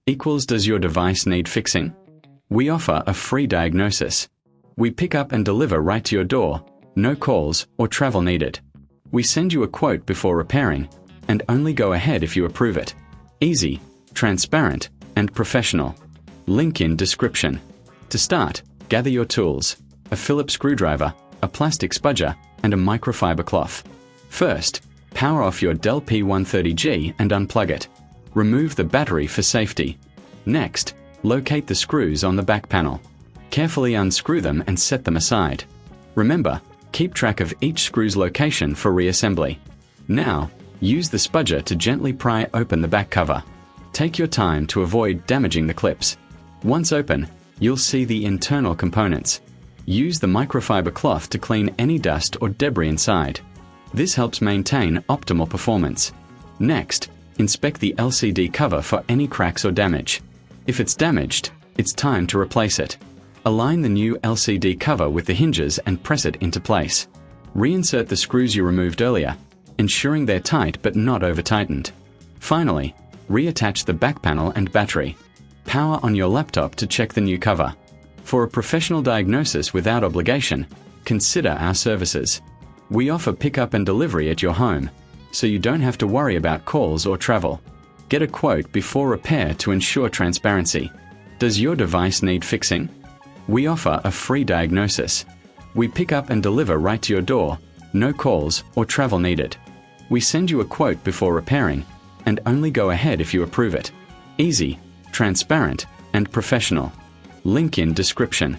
equals does your device need fixing? We offer a free diagnosis. We pick up and deliver right to your door, no calls or travel needed. We send you a quote before repairing, and only go ahead if you approve it. Easy, transparent, and professional. Link in description. To start, gather your tools, a Phillips screwdriver, a plastic spudger, and a microfiber cloth. First, power off your Dell P130G and unplug it. Remove the battery for safety. Next, locate the screws on the back panel. Carefully unscrew them and set them aside. Remember, keep track of each screw's location for reassembly. Now, use the spudger to gently pry open the back cover. Take your time to avoid damaging the clips. Once open, you'll see the internal components. Use the microfiber cloth to clean any dust or debris inside. This helps maintain optimal performance. Next, inspect the LCD cover for any cracks or damage. If it's damaged, it's time to replace it. Align the new LCD cover with the hinges and press it into place. Reinsert the screws you removed earlier, ensuring they're tight but not over-tightened. Finally, reattach the back panel and battery. Power on your laptop to check the new cover. For a professional diagnosis without obligation, consider our services. We offer pickup and delivery at your home, so you don't have to worry about calls or travel. Get a quote before repair to ensure transparency. Does your device need fixing? We offer a free diagnosis. We pick up and deliver right to your door, no calls or travel needed. We send you a quote before repairing, and only go ahead if you approve it. Easy, transparent, and professional. Link in description.